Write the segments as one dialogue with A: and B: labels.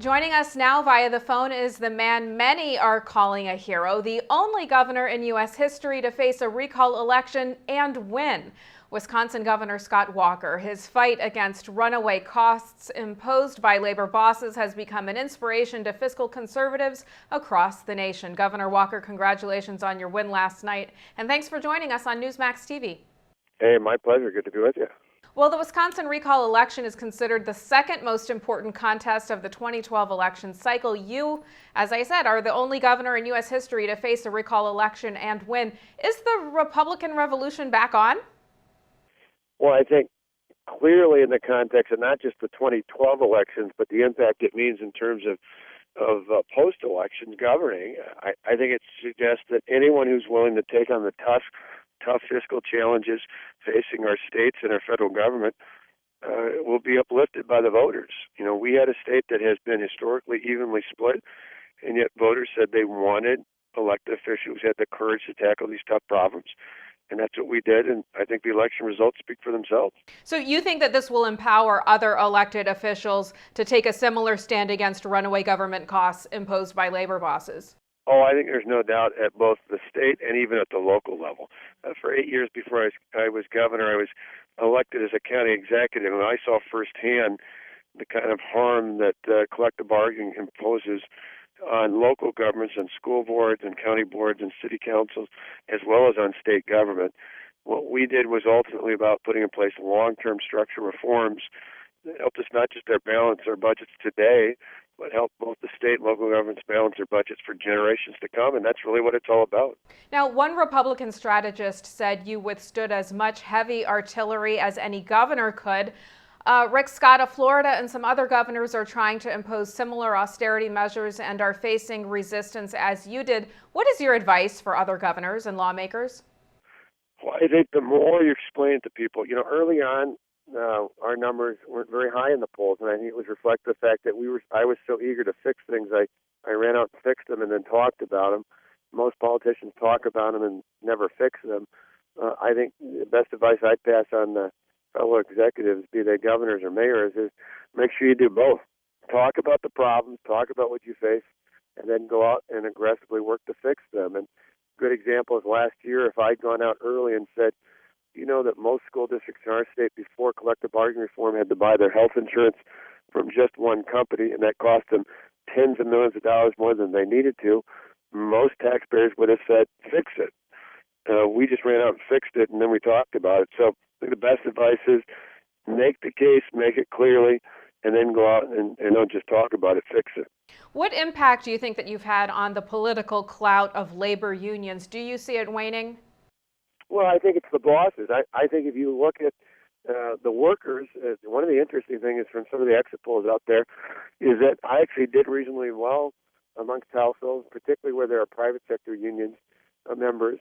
A: Joining us now via the phone is the man many are calling a hero, the only governor in U.S. history to face a recall election and win. Wisconsin Governor Scott Walker. His fight against runaway costs imposed by labor bosses has become an inspiration to fiscal conservatives across the nation. Governor Walker, congratulations on your win last night, and thanks for joining us on Newsmax TV.
B: Hey, my pleasure. Good to be with you.
A: Well, the Wisconsin recall election is considered the second most important contest of the 2012 election cycle. You, as I said, are the only governor in U.S. history to face a recall election and win. Is the Republican Revolution back on?
B: Well, I think clearly in the context of not just the 2012 elections, but the impact it means in terms of post-election governing, I think it suggests that anyone who's willing to take on the tough fiscal challenges facing our states and our federal government will be uplifted by the voters. You know, we had a state that has been historically evenly split, and yet voters said they wanted elected officials who had the courage to tackle these tough problems. And that's what we did, and I think the election results speak for themselves.
A: So you think that this will empower other elected officials to take a similar stand against runaway government costs imposed by labor bosses?
B: Oh, I think there's no doubt at both the state and even at the local level. For 8 years before I was governor, I was elected as a county executive, and I saw firsthand the kind of harm that collective bargaining imposes on local governments and school boards and county boards and city councils, as well as on state government. What we did was ultimately about putting in place long-term structural reforms that helped us not just balance our budgets today, but help both the state and local governments balance their budgets for generations to come, and that's really what it's all about.
A: Now, one Republican strategist said you withstood as much heavy artillery as any governor could. Rick Scott of Florida and some other governors are trying to impose similar austerity measures and are facing resistance as you did. What is your advice for other governors and lawmakers?
B: Well, I think the more you explain to people, early on, our numbers weren't very high in the polls, and I think it was reflective of the fact that I was so eager to fix things. I ran out and fixed them and then talked about them. Most politicians talk about them and never fix them. I think the best advice I'd pass on the fellow executives, be they governors or mayors, is make sure you do both. Talk about the problems, talk about what you face, and then go out and aggressively work to fix them. And a good example is last year, if I'd gone out early and said, you know that most school districts in our state before collective bargaining reform had to buy their health insurance from just one company, and that cost them tens of millions of dollars more than they needed to, most taxpayers would have said, fix it. We just ran out and fixed it, and then we talked about it. So I think the best advice is make the case, make it clearly, and then go out and don't just talk about it, fix it.
A: What impact do you think that you've had on the political clout of labor unions? Do you see it waning?
B: Well, I think it's the bosses. I think if you look at the workers, one of the interesting things from some of the exit polls out there is that I actually did reasonably well amongst households, particularly where there are private sector unions members.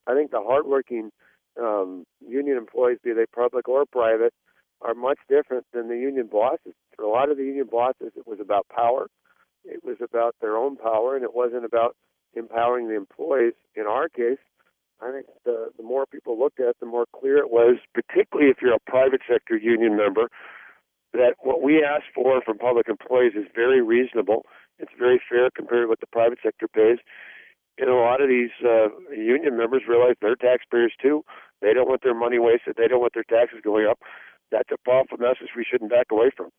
B: I think the hardworking union employees, be they public or private, are much different than the union bosses. For a lot of the union bosses, it was about power. It was about their own power, and it wasn't about empowering the employees. In our case, I think the more people looked at it, the more clear it was, particularly if you're a private sector union member, that what we ask for from public employees is very reasonable. It's very fair compared to what the private sector pays. And a lot of these union members realize they're taxpayers too. They don't want their money wasted. They don't want their taxes going up. That's a powerful message we shouldn't back away from.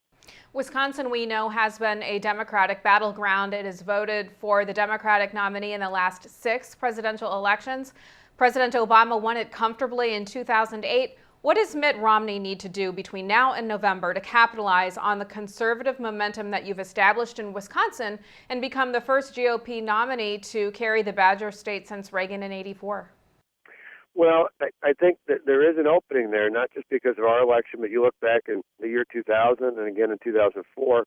A: Wisconsin, we know, has been a Democratic battleground. It has voted for the Democratic nominee in the last 6 presidential elections. President Obama won it comfortably in 2008. What does Mitt Romney need to do between now and November to capitalize on the conservative momentum that you've established in Wisconsin and become the first GOP nominee to carry the Badger State since Reagan in '84?
B: Well, I think that there is an opening there, not just because of our election, but you look back in the year 2000 and again in 2004,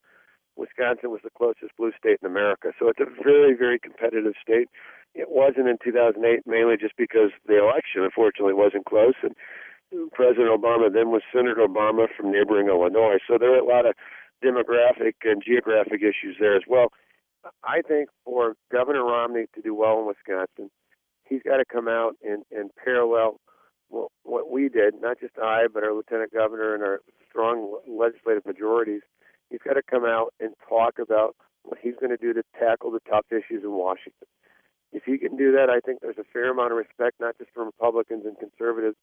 B: Wisconsin was the closest blue state in America. So it's a very, very competitive state. It wasn't in 2008, mainly just because the election, unfortunately, wasn't close. And President Obama then was Senator Obama from neighboring Illinois. So there are a lot of demographic and geographic issues there as well. I think for Governor Romney to do well in Wisconsin, he's got to come out and parallel what we did, not just I, but our lieutenant governor and our strong legislative majorities He's got to come out and talk about what he's going to do to tackle the tough issues in Washington. If he can do that, I think there's a fair amount of respect, not just from Republicans and conservatives,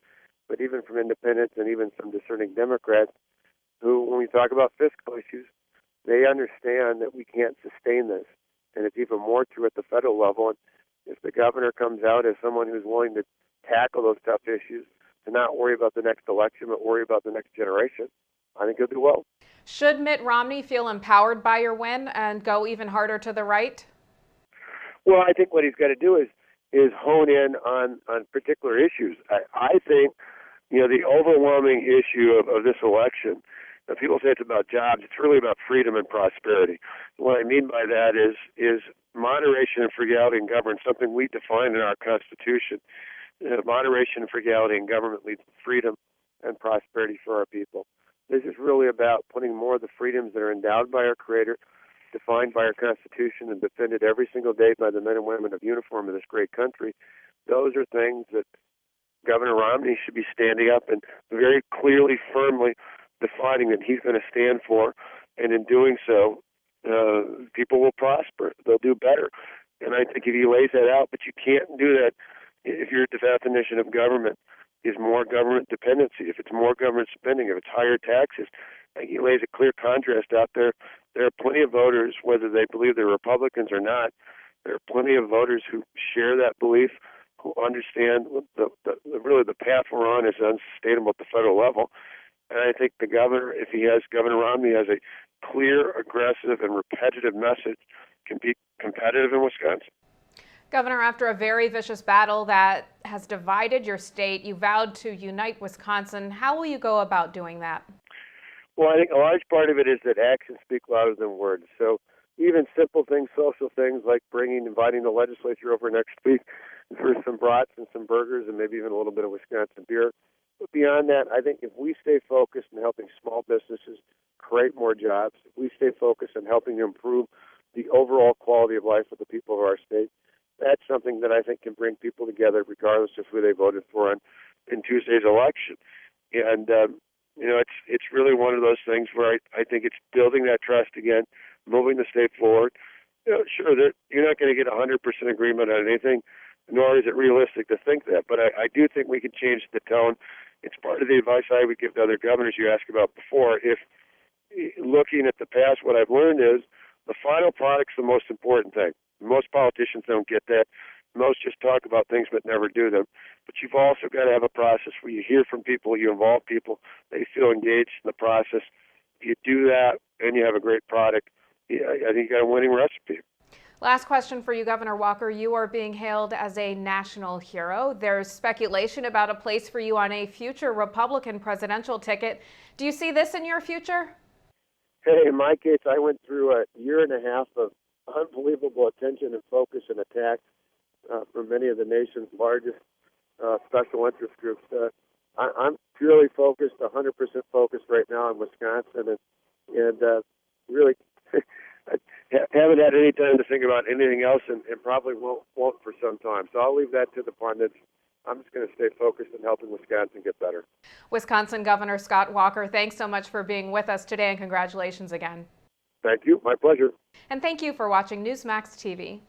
B: but even from independents and even some discerning Democrats who, when we talk about fiscal issues, they understand that we can't sustain this. And it's even more true at the federal level. And if the governor comes out as someone who's willing to tackle those tough issues, to not worry about the next election, but worry about the next generation, I think he'll do well.
A: Should Mitt Romney feel empowered by your win and go even harder to the right?
B: Well, I think what he's got to do is hone in on particular issues. I think, the overwhelming issue of this election, people say it's about jobs, it's really about freedom and prosperity. What I mean by that is moderation and frugality in government, something we define in our Constitution. Moderation and frugality in government leads to freedom and prosperity for our people. This is really about putting more of the freedoms that are endowed by our Creator, defined by our Constitution, and defended every single day by the men and women of uniform of this great country. Those are things that Governor Romney should be standing up and very clearly, firmly defining that he's going to stand for. And in doing so, people will prosper. They'll do better. And I think if he lays that out, but you can't do that if your definition of government is more government dependency, if it's more government spending, if it's higher taxes. I think he lays a clear contrast out there. There are plenty of voters, whether they believe they're Republicans or not, there are plenty of voters who share that belief, who understand really the path we're on is unsustainable at the federal level. And I think Governor Romney has a clear, aggressive, and repetitive message, can be competitive in Wisconsin.
A: Governor, after a very vicious battle that has divided your state, you vowed to unite Wisconsin. How will you go about doing that?
B: Well, I think a large part of it is that actions speak louder than words. So even simple things, social things like inviting the legislature over next week for some brats and some burgers and maybe even a little bit of Wisconsin beer. But beyond that, I think if we stay focused on helping small businesses create more jobs, if we stay focused on helping to improve the overall quality of life of the people of our state, that's something that I think can bring people together regardless of who they voted for in Tuesday's election. And, it's really one of those things where I think it's building that trust again, moving the state forward. Sure, you're not going to get 100% agreement on anything, nor is it realistic to think that. But I do think we can change the tone. It's part of the advice I would give to other governors you asked about before. If looking at the past, what I've learned is the final product's the most important thing. Most politicians don't get that. Most just talk about things but never do them. But you've also got to have a process where you hear from people, you involve people, they feel engaged in the process. If you do that and you have a great product, I think you got a winning recipe.
A: Last question for you, Governor Walker. You are being hailed as a national hero. There's speculation about a place for you on a future Republican presidential ticket. Do you see this in your future?
B: Hey, in my case, I went through a year and a half of unbelievable attention and focus and attack from many of the nation's largest special interest groups. I'm purely focused, 100% focused right now on Wisconsin, and really haven't had any time to think about anything else, and probably won't for some time. So I'll leave that to the pundits. I'm just going to stay focused on helping Wisconsin get better.
A: Wisconsin Governor Scott Walker, thanks so much for being with us today, and congratulations again.
B: Thank you. My pleasure.
A: And thank you for watching Newsmax TV.